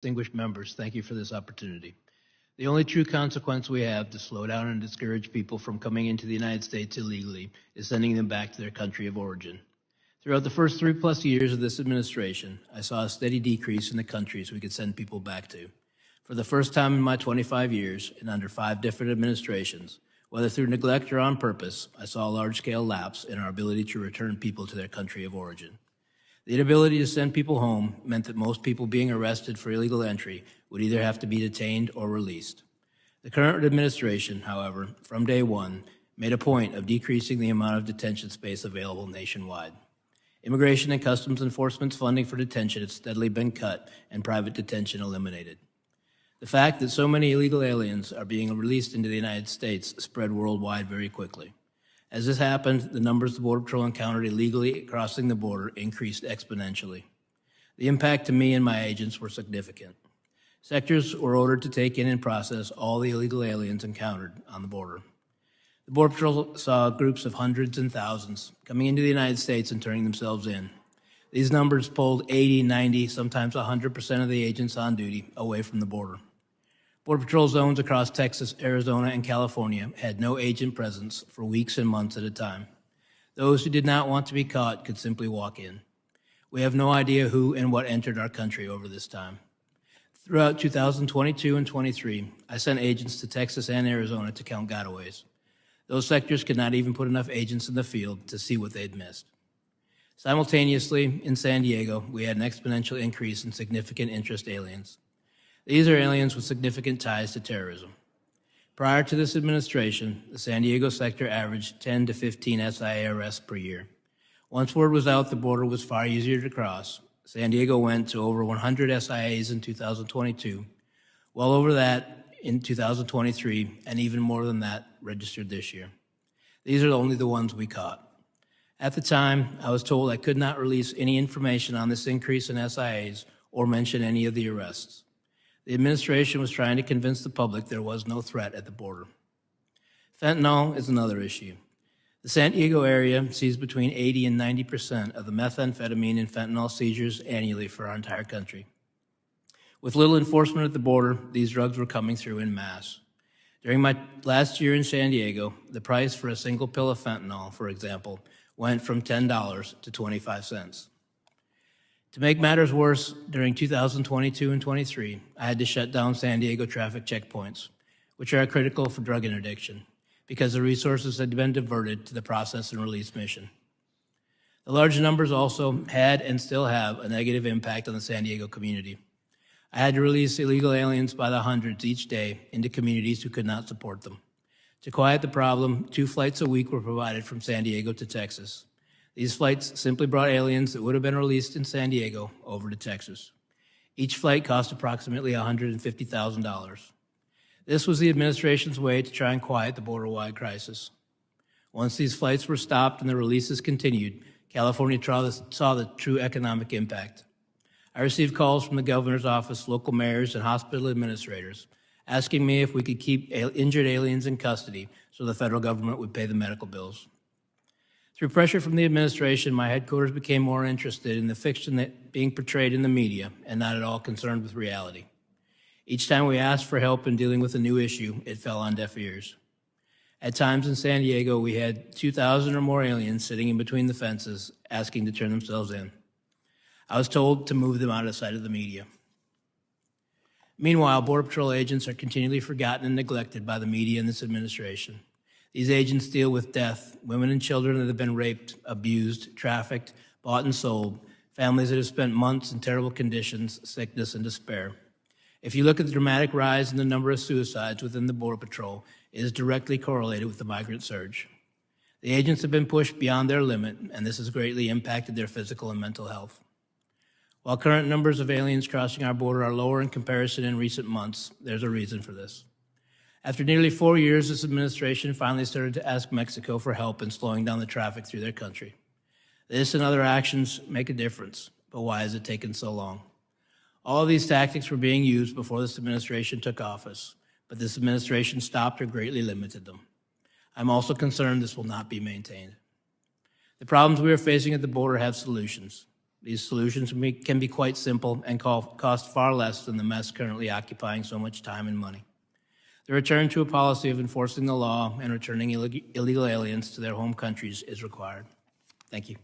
Distinguished members, thank you for this opportunity. The only true consequence we have to slow down and discourage people from coming into the United States illegally is sending them back to their country of origin. Throughout the first 3+ years of this administration, I saw a steady decrease in the countries we could send people back to. For the first time in my 25 years, and under 5 different administrations, whether through neglect or on purpose, I saw a large-scale lapse in our ability to return people to their country of origin. The inability to send people home meant that most people being arrested for illegal entry would either have to be detained or released. The current administration, however, from day one, made a point of decreasing the amount of detention space available nationwide. Immigration and Customs Enforcement's funding for detention has steadily been cut and private detention eliminated. The fact that so many illegal aliens are being released into the United States spread worldwide very quickly. As this happened, the numbers the Border Patrol encountered illegally crossing the border increased exponentially. The impact to me and my agents were significant. Sectors were ordered to take in and process all the illegal aliens encountered on the border. The Border Patrol saw groups of hundreds and thousands coming into the United States and turning themselves in. These numbers pulled 80, 90, sometimes 100% of the agents on duty away from the border. Border Patrol zones across Texas, Arizona, and California had no agent presence for weeks and months at a time. Those who did not want to be caught could simply walk in. We have no idea who and what entered our country over this time. Throughout 2022 and 23, I sent agents to Texas and Arizona to count gotaways. Those sectors could not even put enough agents in the field to see what they'd missed. Simultaneously, in San Diego, we had an exponential increase in significant interest aliens. These are aliens with significant ties to terrorism. Prior to this administration, the San Diego sector averaged 10 to 15 SIA arrests per year. Once word was out the border was far easier to cross, San Diego went to over 100 SIAs in 2022, well over that in 2023, and even more than that registered this year. These are only the ones we caught. At the time, I was told I could not release any information on this increase in SIAs or mention any of the arrests. The administration was trying to convince the public there was no threat at the border. Fentanyl is another issue. The San Diego area sees between 80 and 90% of the methamphetamine and fentanyl seizures annually for our entire country. With little enforcement at the border, these drugs were coming through en masse. During my last year in San Diego, the price for a single pill of fentanyl, for example, went from $10 to 25 cents. To make matters worse, during 2022 and 23, I had to shut down San Diego traffic checkpoints, which are critical for drug interdiction, because the resources had been diverted to the process and release mission. The large numbers also had and still have a negative impact on the San Diego community. I had to release illegal aliens by the hundreds each day into communities who could not support them. To quiet the problem, 2 flights a week were provided from San Diego to Texas. These flights simply brought aliens that would have been released in San Diego over to Texas. Each flight cost approximately $150,000. This was the administration's way to try and quiet the border-wide crisis. Once these flights were stopped and the releases continued, California saw the true economic impact. I received calls from the governor's office, local mayors, and hospital administrators asking me if we could keep injured aliens in custody so the federal government would pay the medical bills. Through pressure from the administration, my headquarters became more interested in the fiction that being portrayed in the media and not at all concerned with reality. Each time we asked for help in dealing with a new issue, it fell on deaf ears. At times in San Diego, we had 2,000 or more aliens sitting in between the fences asking to turn themselves in. I was told to move them out of sight of the media. Meanwhile, Border Patrol agents are continually forgotten and neglected by the media and this administration. These agents deal with death, women and children that have been raped, abused, trafficked, bought and sold, families that have spent months in terrible conditions, sickness, and despair. If you look at the dramatic rise in the number of suicides within the Border Patrol, it is directly correlated with the migrant surge. The agents have been pushed beyond their limit, and this has greatly impacted their physical and mental health. While current numbers of aliens crossing our border are lower in comparison in recent months, there's a reason for this. After nearly 4 years, this administration finally started to ask Mexico for help in slowing down the traffic through their country. This and other actions make a difference, but why has it taken so long? All of these tactics were being used before this administration took office, but this administration stopped or greatly limited them. I'm also concerned this will not be maintained. The problems we are facing at the border have solutions. These solutions can be quite simple and cost far less than the mess currently occupying so much time and money. The return to a policy of enforcing the law and returning illegal aliens to their home countries is required. Thank you.